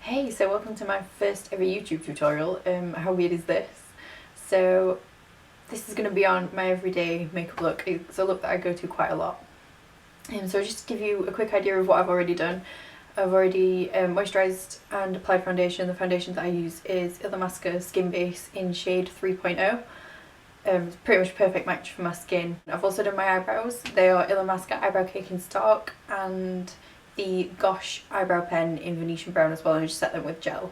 Hey, so welcome to my first ever YouTube tutorial. How weird is this? So this is going to be on my everyday makeup look. It's a look that I go to quite a lot. So just to give you a quick idea of what I've already done. I've already moisturised and applied foundation. The foundation that I use is Illamasqua Skin Base in shade 3.0. It's pretty much a perfect match for my skin. I've also done my eyebrows. They are Illamasqua Eyebrow Cake in Stark and the Gosh eyebrow pen in Venetian Brown as well, and I just set them with gel.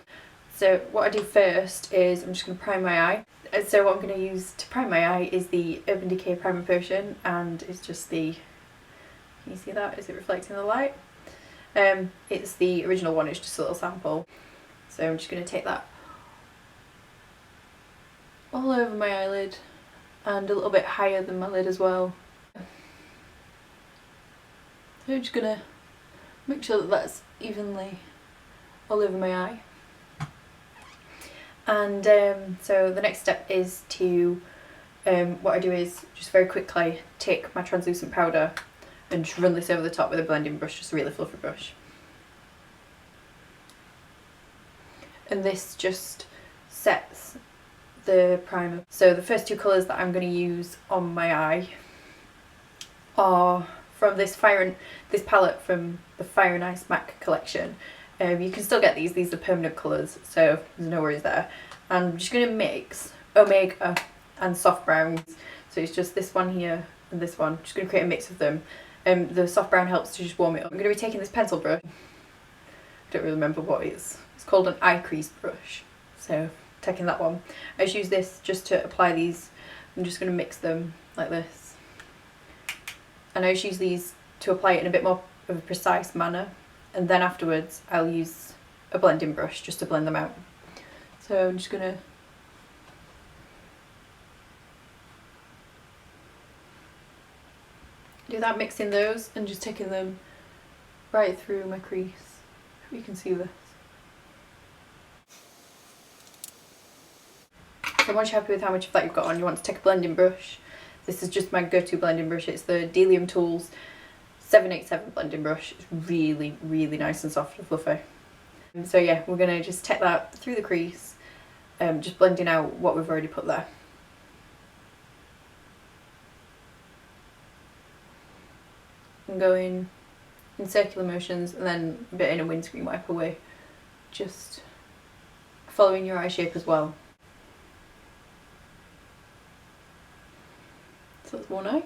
So what I do first is I'm just going to prime my eye. So what I'm going to use to prime my eye is the Urban Decay Primer Potion, and it's just the, can you see that? Is it reflecting the light? It's the original one, it's just a little sample. So I'm just going to take that all over my eyelid and a little bit higher than my lid as well. So I'm just going to make sure that that's evenly all over my eye. And so the next step is to, what I do is just very quickly take my translucent powder and just run this over the top with a blending brush, just a really fluffy brush. And this just sets the primer. So the first two colours that I'm going to use on my eye are from this palette from the Fire and Ice MAC collection. You can still get these are permanent colours, so there's no worries there. And I'm just going to mix Omega and soft browns. So it's just this one here and this one. I'm just going to create a mix of them. The soft brown helps to just warm it up. I'm going to be taking this pencil brush. I don't really remember what it is. It's called an eye crease brush. So taking that one. I just use this just to apply these. I'm just going to mix them like this. And I just use these to apply it in a bit more of a precise manner, and then afterwards I'll use a blending brush just to blend them out. So I'm just going to do that, mixing those and just taking them right through my crease. Hope you can see this. So once you're happy with how much of that you've got on, you want to take a blending brush. This is just my go-to blending brush. It's the Delium Tools 787 blending brush. It's really, really nice and soft and fluffy. So yeah, we're going to just take that through the crease, just blending out what we've already put there. And going in circular motions and then a bit in a windscreen wiper way, just following your eye shape as well. So that's one eye.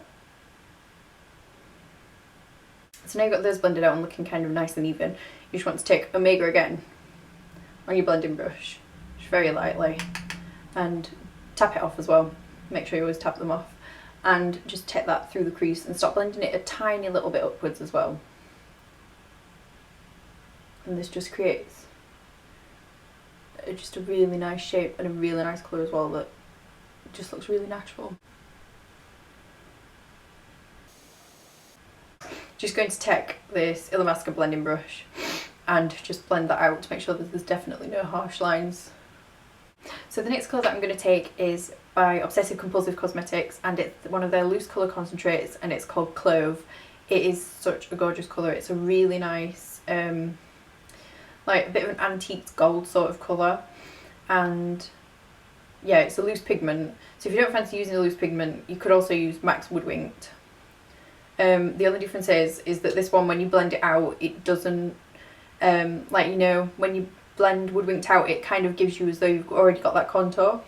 So now you've got those blended out and looking kind of nice and even. You just want to take Omega again on your blending brush, just very lightly, and tap it off as well. Make sure you always tap them off. And just take that through the crease and start blending it a tiny little bit upwards as well. And this just creates just a really nice shape and a really nice colour as well that just looks really natural. Just going to take this Illamasqua blending brush and just blend that out to make sure that there's definitely no harsh lines. So the next colour that I'm going to take is by Obsessive Compulsive Cosmetics, and it's one of their loose colour concentrates, and it's called Clove. It is such a gorgeous colour. It's a really nice, like a bit of an antique gold sort of colour, and yeah, it's a loose pigment. So if you don't fancy using a loose pigment, you could also use Max Woodwinked. The only difference is that this one, when you blend it out, it doesn't, like, you know, when you blend Woodwinked out, it kind of gives you as though you've already got that contour.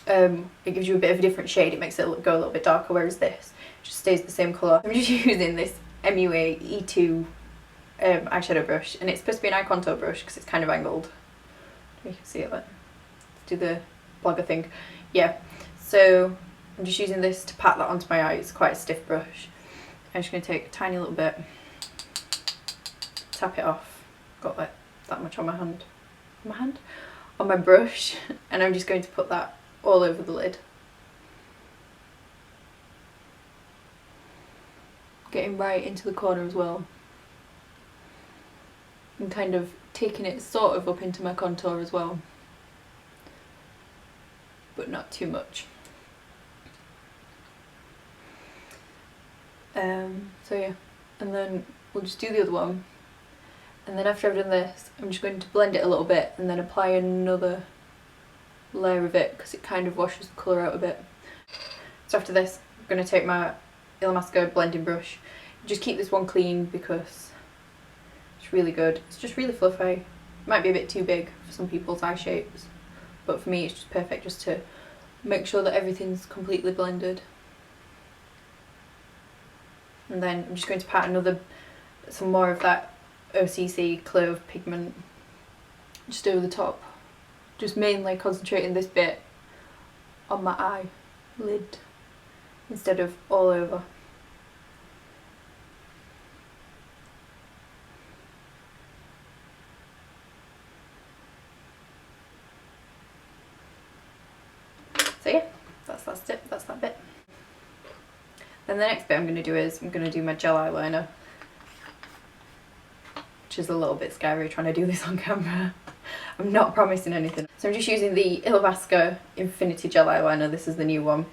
It gives you a bit of a different shade, it makes it go a little bit darker, whereas this just stays the same colour. I'm just using this MUA E2 eyeshadow brush, and it's supposed to be an eye contour brush because it's kind of angled. You can see it, let's do the blogger thing. Yeah, so I'm just using this to pat that onto my eye. It's quite a stiff brush. I'm just going to take a tiny little bit, tap it off, got like that much on my hand, on my brush, and I'm just going to put that all over the lid. Getting right into the corner as well, and kind of taking it sort of up into my contour as well, but not too much. So yeah, and then we'll just do the other one, And then after I've done this, I'm just going to blend it a little bit and then apply another layer of it because it kind of washes the colour out a bit. So after this, I'm going to take my Illamasqua blending brush. Just keep this one clean because it's really good. It's just really fluffy. It might be a bit too big for some people's eye shapes, but for me it's just perfect just to make sure that everything's completely blended. And then I'm just going to pat some more of that OCC Clove pigment just over the top. Just mainly concentrating this bit on my eyelid instead of all over. So yeah, that's that bit. Then the next bit I'm going to do is I'm going to do my gel eyeliner, which is a little bit scary trying to do this on camera. I'm not promising anything. So I'm just using the Illamasqua Infinity Gel Eyeliner, this is the new one,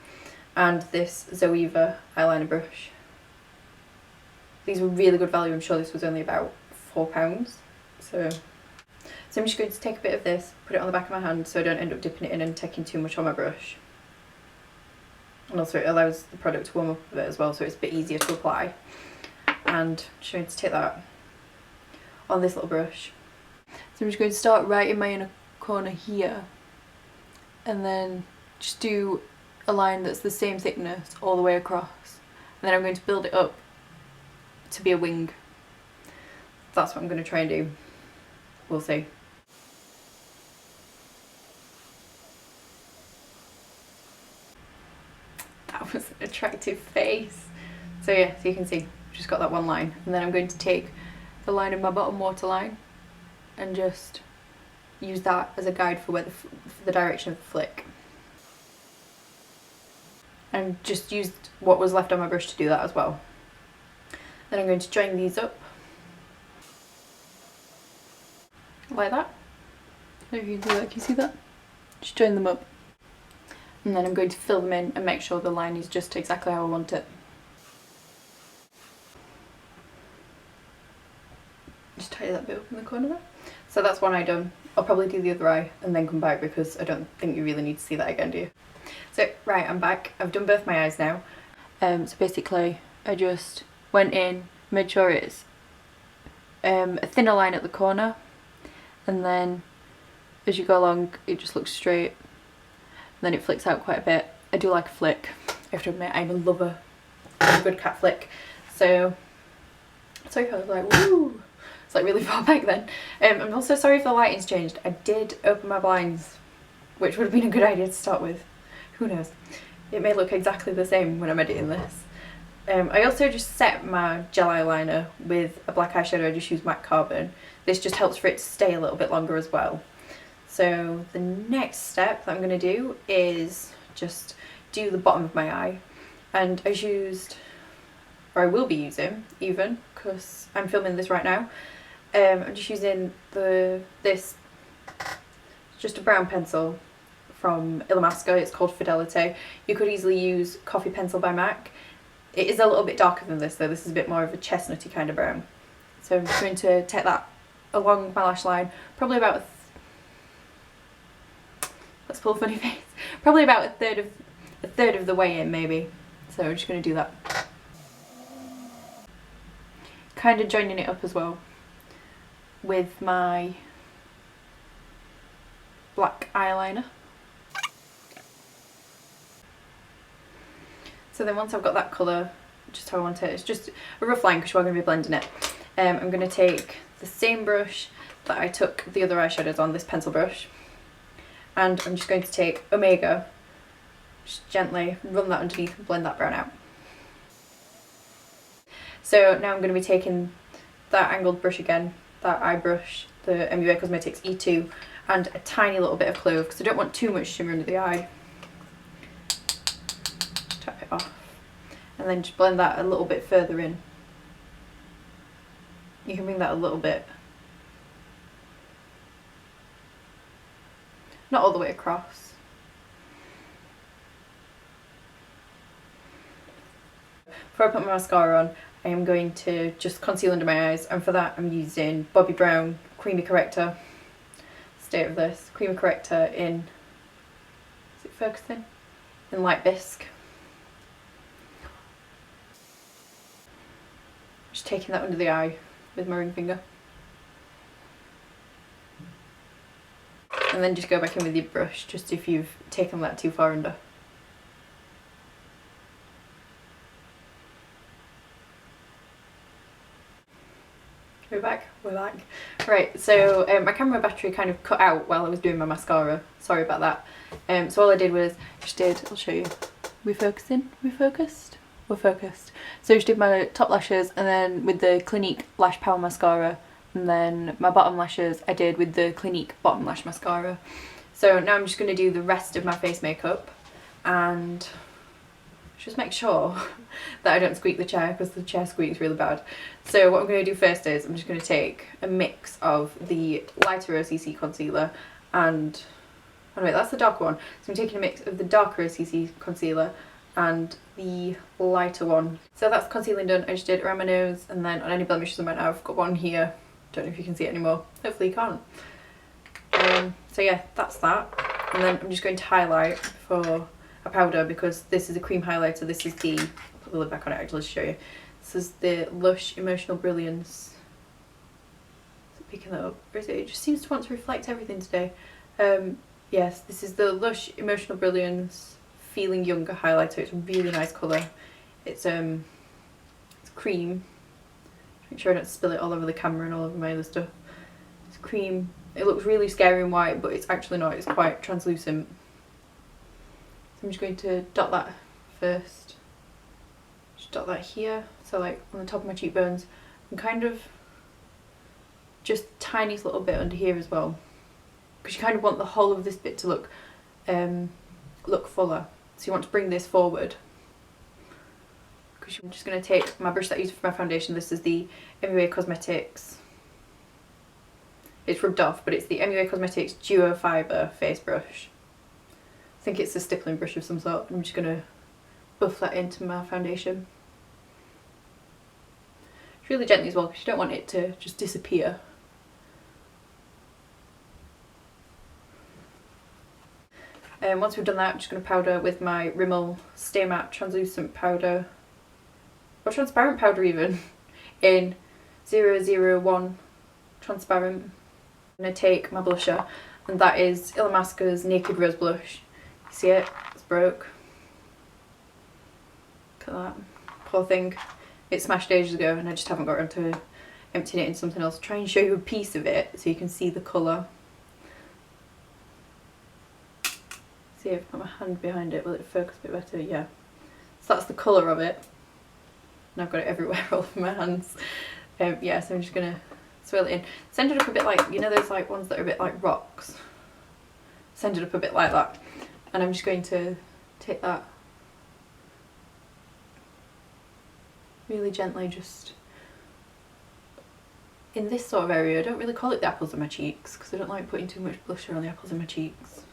and this Zoeva eyeliner brush. These were really good value, I'm sure this was only about £4. So I'm just going to take a bit of this, put it on the back of my hand so I don't end up dipping it in and taking too much on my brush. And also it allows the product to warm up a bit as well, so it's a bit easier to apply. And I'm just going to take that on this little brush. So I'm just going to start right in my inner corner here and then just do a line that's the same thickness all the way across. And then I'm going to build it up to be a wing. That's what I'm going to try and do. We'll see. That was an attractive face. So yeah, so you can see, I've just got that one line. And then I'm going to take the line of my bottom waterline and just use that as a guide for where the direction of the flick. And just used what was left on my brush to do that as well. Then I'm going to join these up like that. I don't know if you can see that. Can you see that? Just join them up. And then I'm going to fill them in and make sure the line is just exactly how I want it. Just tidy that bit up in the corner there. So that's one eye done. I'll probably do the other eye and then come back because I don't think you really need to see that again, do you? So right, I'm back. I've done both my eyes now. So basically I just went in, made sure it's a thinner line at the corner, and then as you go along it just looks straight, and then it flicks out quite a bit. I do like a flick. I have to admit I'm a lover of a good cat flick. So sorry if I was like woo. It's like really far back then. I'm also sorry if the lighting's changed. I did open my blinds, which would have been a good idea to start with. Who knows? It may look exactly the same when I'm editing this. I also just set my gel eyeliner with a black eyeshadow. I just use matte carbon. This just helps for it to stay a little bit longer as well. So the next step that I'm going to do is just do the bottom of my eye. And I used, or I will be using even, because I'm filming this right now, I'm just using this, just a brown pencil from Illamasqua. It's called Fidelity. You could easily use Coffee Pencil by MAC. It is a little bit darker than this though. This is a bit more of a chestnutty kind of brown. So I'm just going to take that along my lash line, probably about let's pull a funny face. Probably about a third of the way in maybe. So I'm just going to do that. Kind of joining it up as well with my black eyeliner. So then once I've got that colour, just how I want it, it's just a rough line because we're going to be blending it. I'm going to take the same brush that I took the other eyeshadows on, this pencil brush, and I'm just going to take Omega, just gently run that underneath and blend that brown out. So now I'm going to be taking that angled brush again, that eye brush, the MUA Cosmetics E2, and a tiny little bit of Clove because I don't want too much shimmer under the eye. Tap it off. And then just blend that a little bit further in. You can bring that a little bit, not all the way across. Before I put my mascara on, I am going to just conceal under my eyes, and for that I'm using Bobbi Brown Creamy Corrector. State of this Creamy Corrector in, is it focusing? In light bisque. Just taking that under the eye with my ring finger. And then just go back in with your brush, just if you've taken that too far under. We're back. Right, so my camera battery kind of cut out while I was doing my mascara. Sorry about that. So all I did was, I'll show you. We focusing? We focused? We're focused. So I just did my top lashes, and then with the Clinique Lash Power Mascara, and then my bottom lashes I did with the Clinique Bottom Lash Mascara. So now I'm just going to do the rest of my face makeup and just make sure that I don't squeak the chair, because the chair squeaks really bad. So what I'm going to do first is I'm just going to take a mix of the lighter OCC concealer and, oh wait, that's the darker one. So I'm taking a mix of the darker OCC concealer and the lighter one. So that's concealing done. I just did it around my nose, and then on any blemishes I might have. I've got one here. Don't know if you can see it anymore. Hopefully you can't. So yeah, that's that. And then I'm just going to highlight for a powder, because this is a cream highlighter. This is the, put the lid back on it actually to show you. This is the Lush Emotional Brilliance. Is it picking that up? Or is it? It just seems to want to reflect everything today. Yes, this is the Lush Emotional Brilliance Feeling Younger highlighter. It's a really nice colour. It's cream. Make sure I don't spill it all over the camera and all over my other stuff. It's cream. It looks really scary and white, but it's actually not. It's quite translucent. So I'm just going to dot that first. Just dot that here. So like on the top of my cheekbones. And kind of just tiniest little bit under here as well. Because you kind of want the whole of this bit to look fuller. So you want to bring this forward. I'm just going to take my brush that I use for my foundation. This is the MUA Cosmetics. It's rubbed off, but it's the MUA Cosmetics Duo Fibre face brush. I think it's a stippling brush of some sort. I'm just going to buff that into my foundation. It's really gently as well, because you don't want it to just disappear. And once we've done that, I'm just going to powder with my Rimmel Stay Matte Translucent Powder. Or transparent powder even, in 001 transparent. I'm going to take my blusher, and that is Illamasqua's Naked Rose Blush. You see it? It's broke. Look at that. Poor thing. It smashed ages ago, and I just haven't got around to emptying it in something else. I'll try and show you a piece of it so you can see the colour. See if I put my hand behind it, will it focus a bit better? Yeah. So that's the colour of it. And I've got it everywhere all over my hands. Yeah, so I'm just going to swirl it in. Send it up a bit like, you know those like ones that are a bit like rocks? Send it up a bit like that. And I'm just going to take that really gently, just in this sort of area. I don't really call it the apples of my cheeks, because I don't like putting too much blusher on the apples of my cheeks.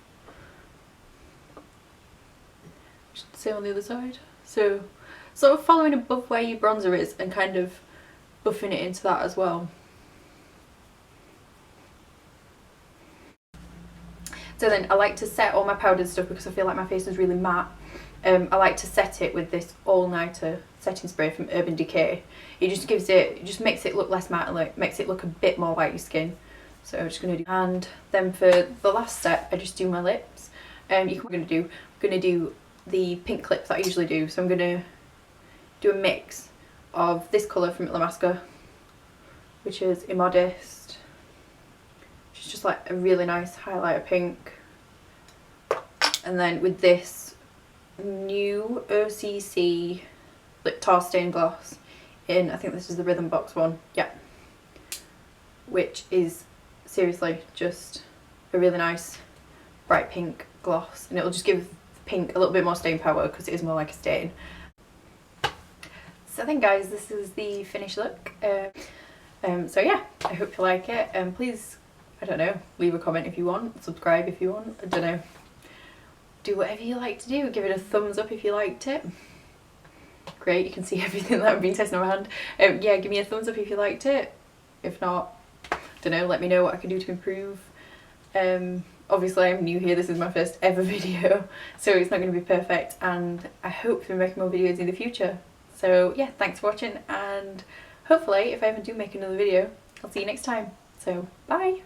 Just same on the other side. So sort of following above where your bronzer is and kind of buffing it into that as well. So then I like to set all my powdered stuff, because I feel like my face is really matte. I like to set it with this all-nighter setting spray from Urban Decay. It just gives it, just makes it look less matte and like makes it look a bit more like your skin. So I'm just going to do, and then for the last step I just do my lips. I'm going to do the pink clip that I usually do. So I'm going to do a mix of this colour from Illamasqua, which is Immodest, which is just like a really nice highlighter pink, and then with this new OCC Lip Tar Stain Gloss in, I think this is the Rhythm Box one, yeah, which is seriously just a really nice bright pink gloss, and it'll just give pink a little bit more stain power because it is more like a stain. So then guys, this is the finished look. So yeah, I hope you like it, and please, I don't know, leave a comment if you want, subscribe if you want, I don't know, do whatever you like to do, give it a thumbs up if you liked it. great. You can see everything that I've been testing on my hand. Yeah, give me a thumbs up if you liked it. If not, don't know, let me know what I can do to improve. Obviously I'm new here, this is my first ever video, so it's not going to be perfect, and I hope to be making more videos in the future. So yeah, thanks for watching, and hopefully if I ever do make another video, I'll see you next time. So bye!